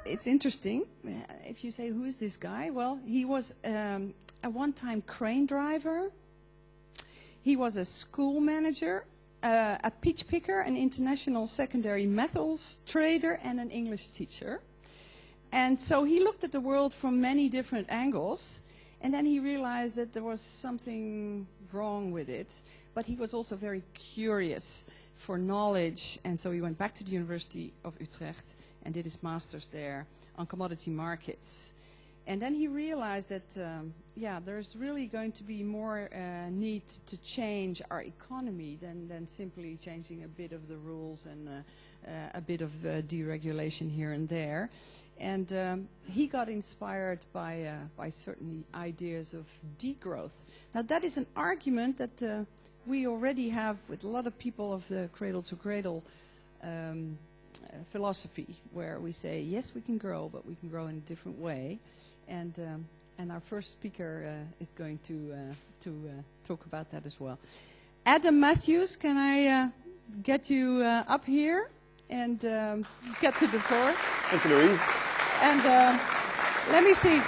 It's interesting. If you say, who is this guy? Well, he was a one-time crane driver. He was a school manager, a peach picker, an international secondary metals trader, and an English teacher. And so he looked at the world from many different angles, and then he realized that there was something wrong with it. But he was also very curious for knowledge, and so he went back to the University of Utrecht and did his master's there on commodity markets. And then he realized that, there's really going to be more need to change our economy than simply changing a bit of the rules and a bit of deregulation here and there. And he got inspired by certain ideas of degrowth. Now that is an argument that we already have with a lot of people of the cradle-to-cradle philosophy, where we say, yes, we can grow, but we can grow in a different way. And our first speaker is going to talk about that as well. Adam Mathews, can I get you up here and get to the floor? Thank you, Louise. And let me see.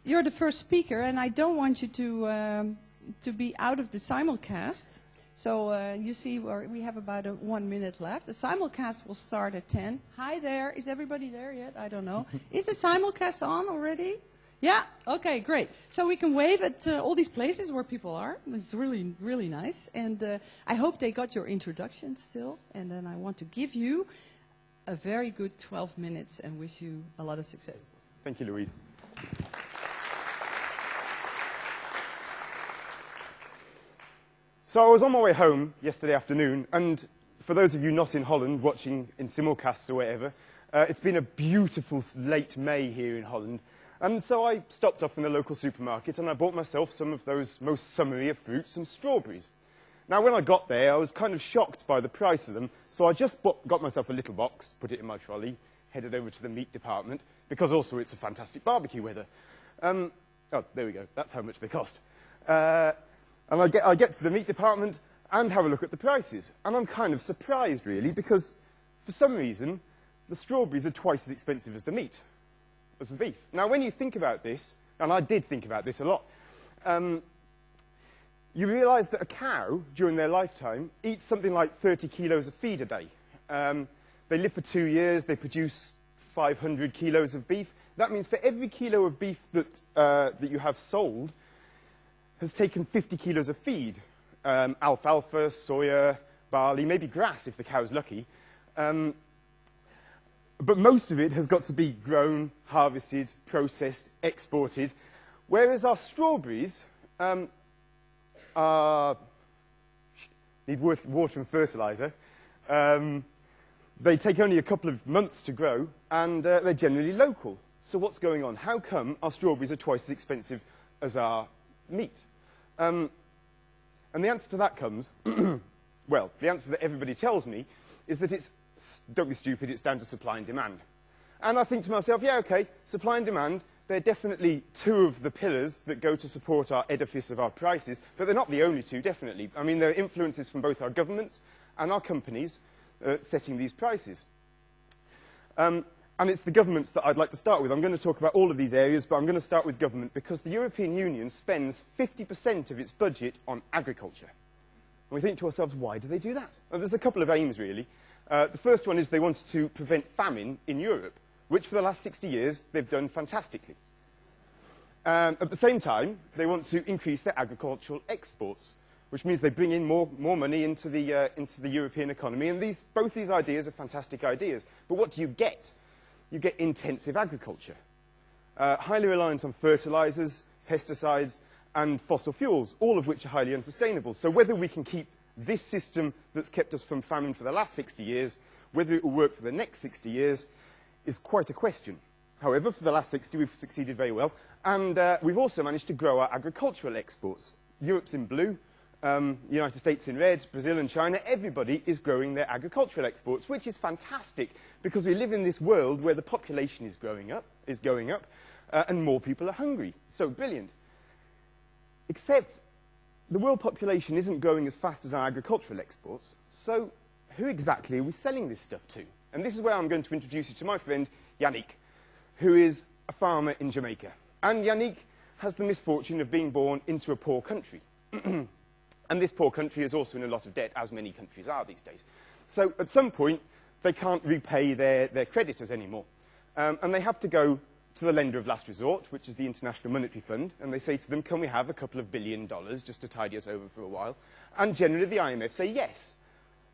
You're the first speaker, and I don't want you to be out of the simulcast. So you see, we have about 1 minute left. The simulcast will start at 10. Hi there. Is everybody there yet? I don't know. Is the simulcast on already? Yeah? Okay, great. So we can wave at all these places where people are. It's really, really nice. And I hope they got your introduction still. And then I want to give you a very good 12 minutes and wish you a lot of success. Thank you, Louise. So I was on my way home yesterday afternoon, and for those of you not in Holland watching in simulcasts or whatever, it's been a beautiful late May here in Holland. And so I stopped off in the local supermarket and I bought myself some of those most summery of fruits, some strawberries. Now when I got there, I was kind of shocked by the price of them, so I just got myself a little box, put it in my trolley, headed over to the meat department, because also it's a fantastic barbecue weather. Oh, there we go, that's how much they cost. And I get to the meat department and have a look at the prices. And I'm kind of surprised, really, because for some reason, the strawberries are twice as expensive as the meat, as the beef. Now, when you think about this, and I did think about this a lot, you realise that a cow, during their lifetime, eats something like 30 kilos of feed a day. They live for 2 years, they produce 500 kilos of beef. That means for every kilo of beef that you have sold, has taken 50 kilos of feed, alfalfa, soya, barley, maybe grass if the cow's lucky. But most of it has got to be grown, harvested, processed, exported, whereas our strawberries need water and fertilizer. They take only a couple of months to grow, and they're generally local. So what's going on? How come our strawberries are twice as expensive as our meat? And the answer to that comes, well, the answer that everybody tells me is that it's, don't be stupid, it's down to supply and demand. And I think to myself, yeah, okay, supply and demand, they're definitely two of the pillars that go to support our edifice of our prices, but they're not the only two, definitely. I mean, there are influences from both our governments and our companies setting these prices. And it's the governments that I'd like to start with. I'm going to talk about all of these areas, but I'm going to start with government because the European Union spends 50% of its budget on agriculture. And we think to ourselves, why do they do that? Well, there's a couple of aims, really. The first one is they want to prevent famine in Europe, which for the last 60 years they've done fantastically. At the same time, they want to increase their agricultural exports, which means they bring in more money into the European economy. And both these ideas are fantastic ideas. But what do you get? You get intensive agriculture, highly reliant on fertilizers, pesticides, and fossil fuels, all of which are highly unsustainable. So whether we can keep this system that's kept us from famine for the last 60 years, whether it will work for the next 60 years, is quite a question. However, for the last 60, we've succeeded very well. And we've also managed to grow our agricultural exports. Europe's in blue, United States in red, Brazil and China, everybody is growing their agricultural exports, which is fantastic because we live in this world where the population is going up, and more people are hungry. So brilliant. Except the world population isn't growing as fast as our agricultural exports, so who exactly are we selling this stuff to? And this is where I'm going to introduce you to my friend Yannick, who is a farmer in Jamaica. And Yannick has the misfortune of being born into a poor country. And this poor country is also in a lot of debt, as many countries are these days. So at some point, they can't repay their creditors anymore. And they have to go to the lender of last resort, which is the International Monetary Fund, and they say to them, can we have a couple of $1 billion just to tide us over for a while? And generally the IMF say yes.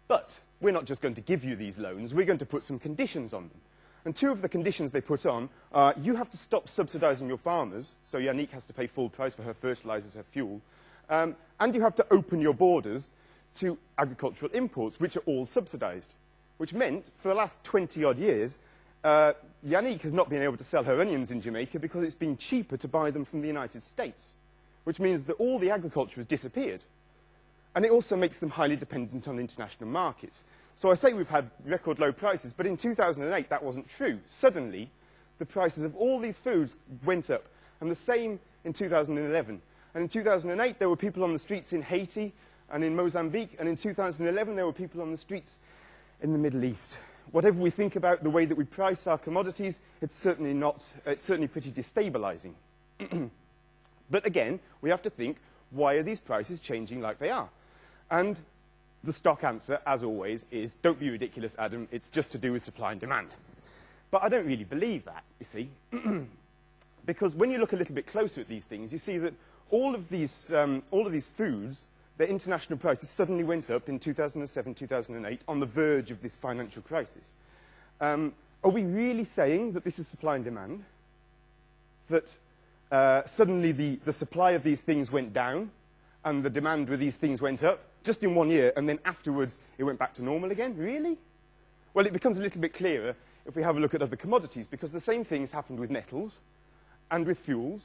But we're not just going to give you these loans, we're going to put some conditions on them. And two of the conditions they put on are you have to stop subsidizing your farmers, so Yannick has to pay full price for her fertilizers, her fuel, and you have to open your borders to agricultural imports, which are all subsidized. Which meant, for the last 20-odd years, Yannick has not been able to sell her onions in Jamaica because it's been cheaper to buy them from the United States, which means that all the agriculture has disappeared. And it also makes them highly dependent on international markets. So I say we've had record low prices, but in 2008 that wasn't true. Suddenly, the prices of all these foods went up, and the same in 2011. And in 2008, there were people on the streets in Haiti and in Mozambique, and in 2011, there were people on the streets in the Middle East. Whatever we think about the way that we price our commodities, it's certainly pretty destabilizing. But again, we have to think, why are these prices changing like they are? And the stock answer, as always, is don't be ridiculous, Adam, it's just to do with supply and demand. But I don't really believe that, you see. Because when you look a little bit closer at these things, you see that all of these foods, their international prices suddenly went up in 2007, 2008, on the verge of this financial crisis. Are we really saying that this is supply and demand? That suddenly the supply of these things went down, and the demand with these things went up, just in 1 year, and then afterwards it went back to normal again? Really? Well, it becomes a little bit clearer if we have a look at other commodities, because the same things happened with metals, and with fuels,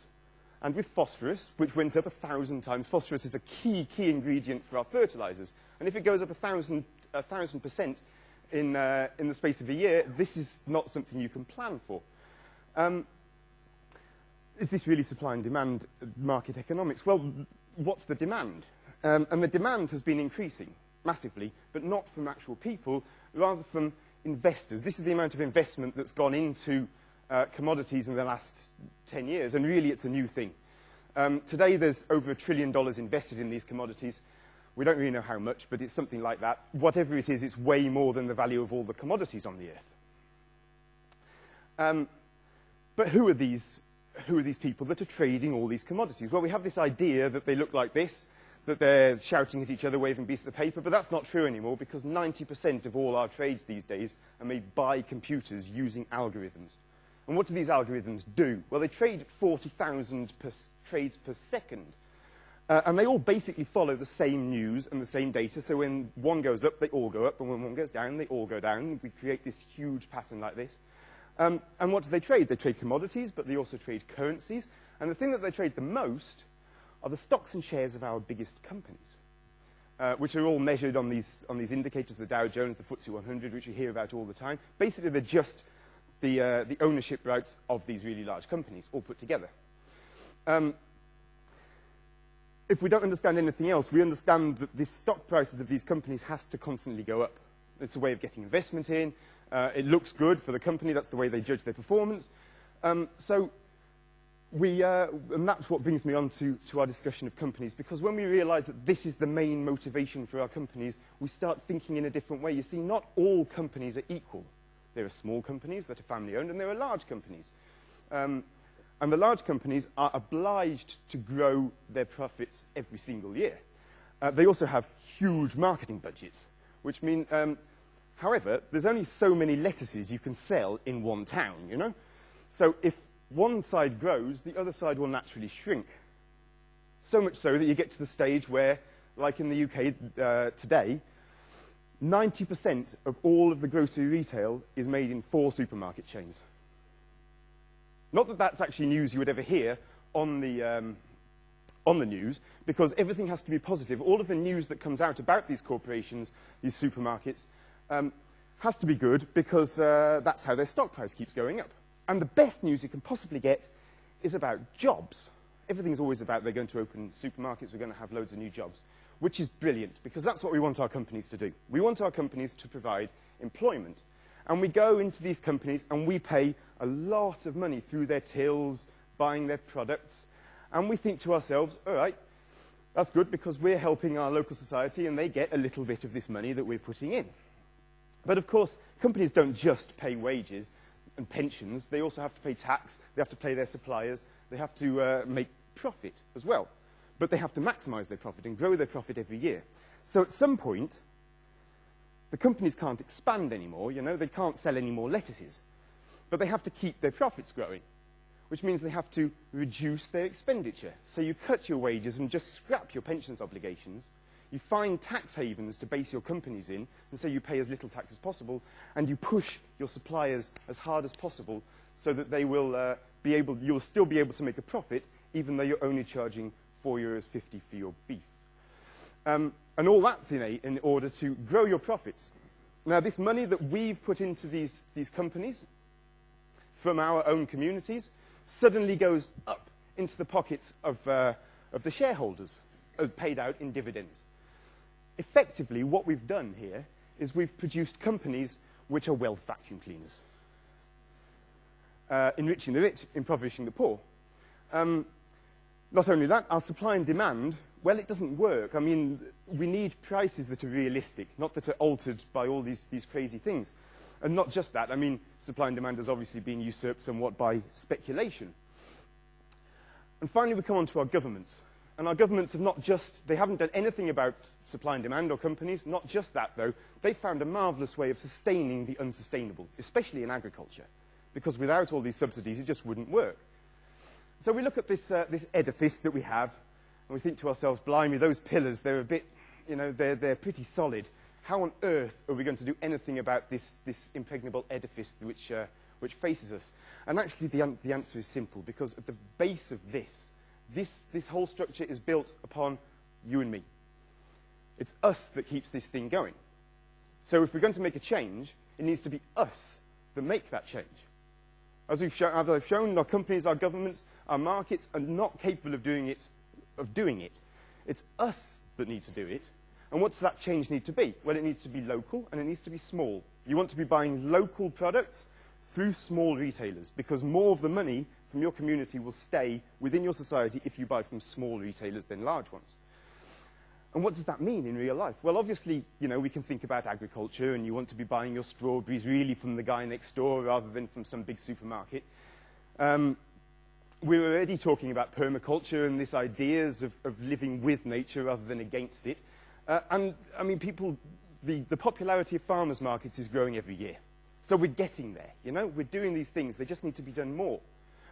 and with phosphorus, which went up 1,000 times. Phosphorus is a key ingredient for our fertilizers. And if it goes up 1,000% in the space of a year, this is not something you can plan for. Is this really supply and demand market economics? Well, what's the demand? And the demand has been increasing massively, but not from actual people, rather from investors. This is the amount of investment that's gone into commodities in the last 10 years, and really it's a new thing. Today there's over $1 trillion invested in these commodities. We don't really know how much, but it's something like that. Whatever it is, it's way more than the value of all the commodities on the earth. But who are these people that are trading all these commodities? Well, we have this idea that they look like this, that they're shouting at each other, waving pieces of paper, but that's not true anymore, because 90% of all our trades these days are made by computers using algorithms. And what do these algorithms do? Well, they trade 40,000 trades per second. And they all basically follow the same news and the same data. So when one goes up, they all go up. And when one goes down, they all go down. We create this huge pattern like this. And what do they trade? They trade commodities, but they also trade currencies. And the thing that they trade the most are the stocks and shares of our biggest companies, which are all measured on these indicators, the Dow Jones, the FTSE 100, which you hear about all the time. Basically, they're just the ownership rights of these really large companies, all put together. If we don't understand anything else, we understand that the stock prices of these companies has to constantly go up. It's a way of getting investment in. It looks good for the company. That's the way they judge their performance. And that's what brings me on to our discussion of companies, because when we realize that this is the main motivation for our companies, we start thinking in a different way. You see, not all companies are equal. There are small companies that are family-owned, and there are large companies. And the large companies are obliged to grow their profits every single year. They also have huge marketing budgets, which mean, however, there's only so many lettuces you can sell in one town, you know? So if one side grows, the other side will naturally shrink. So much so that you get to the stage where, like in the UK today, 90% of all of the grocery retail is made in 4 supermarket chains. Not that that's actually news you would ever hear on the news, because everything has to be positive. All of the news that comes out about these corporations, these supermarkets, has to be good, because that's how their stock price keeps going up. And the best news you can possibly get is about jobs. everything's always about they're going to open supermarkets, we're going to have loads of new jobs, which is brilliant, because that's what we want our companies to do. We want our companies to provide employment. And we go into these companies and we pay a lot of money through their tills, buying their products, and we think to ourselves, all right, that's good because we're helping our local society and they get a little bit of this money that we're putting in. But of course, companies don't just pay wages and pensions, they also have to pay tax, they have to pay their suppliers, they have to make profit as well. But they have to maximize their profit and grow their profit every year. So at some point, the companies can't expand anymore, you know, they can't sell any more lettuces. But they have to keep their profits growing, which means they have to reduce their expenditure. So you cut your wages and just scrap your pensions obligations. You find tax havens to base your companies in, and so you pay as little tax as possible, and you push your suppliers as hard as possible so that they will you'll still be able to make a profit, even though you're only charging €4.50 for your beef. And all that's in order to grow your profits. Now, this money that we've put into these companies from our own communities suddenly goes up into the pockets of the shareholders, paid out in dividends. Effectively, what we've done here is we've produced companies which are wealth vacuum cleaners, enriching the rich, impoverishing the poor. Not only that, our supply and demand, well, it doesn't work. I mean, we need prices that are realistic, not that are altered by all these crazy things. And not just that, I mean, supply and demand has obviously been usurped somewhat by speculation. And finally, we come on to our governments. And our governments have they haven't done anything about supply and demand or companies. Not just that, though. They've found a marvellous way of sustaining the unsustainable, especially in agriculture. Because without all these subsidies, it just wouldn't work. So we look at this edifice that we have, and we think to ourselves, blimey, those pillars, they're a bit, you know, they're pretty solid. How on earth are we going to do anything about this impregnable edifice which faces us? And actually, the answer is simple, because at the base of this whole structure is built upon you and me. It's us that keeps this thing going. So if we're going to make a change, it needs to be us that make that change. As I've shown, our companies, our governments, our markets are not capable of doing it. It's us that need to do it. And what does that change need to be? Well, it needs to be local and it needs to be small. You want to be buying local products through small retailers, because more of the money from your community will stay within your society if you buy from small retailers than large ones. And what does that mean in real life? Well, obviously, you know, we can think about agriculture, and you want to be buying your strawberries really from the guy next door rather than from some big supermarket. We're already talking about permaculture and these ideas of living with nature rather than against it. And, I mean, the popularity of farmers' markets is growing every year. So we're getting there, you know? We're doing these things. They just need to be done more.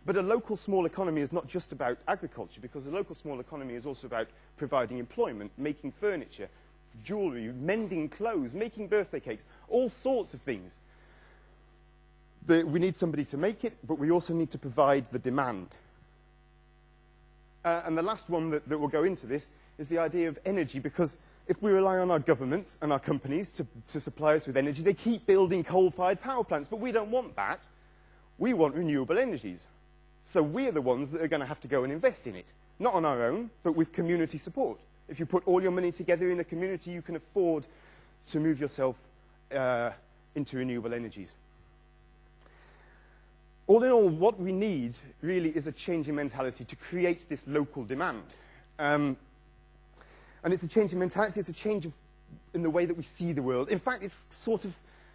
But a local small economy is not just about agriculture, because a local small economy is also about providing employment, making furniture, jewellery, mending clothes, making birthday cakes, all sorts of things. We need somebody to make it, but we also need to provide the demand. And the last one that will go into this is the idea of energy, because if we rely on our governments and our companies to supply us with energy, they keep building coal-fired power plants, but we don't want that. We want renewable energies. So we're the ones that are going to have to go and invest in it. Not on our own, but with community support. If you put all your money together in a community, you can afford to move yourself into renewable energies. All in all, what we need really is a change in mentality to create this local demand. And it's a change in mentality, it's a change in the way that we see the world. In fact, it's sort of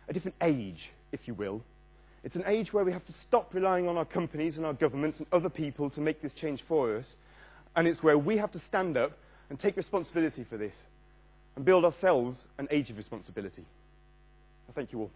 a different age, if you will. It's an age where we have to stop relying on our companies and our governments and other people to make this change for us. And it's where we have to stand up and take responsibility for this and build ourselves an age of responsibility. Thank you all.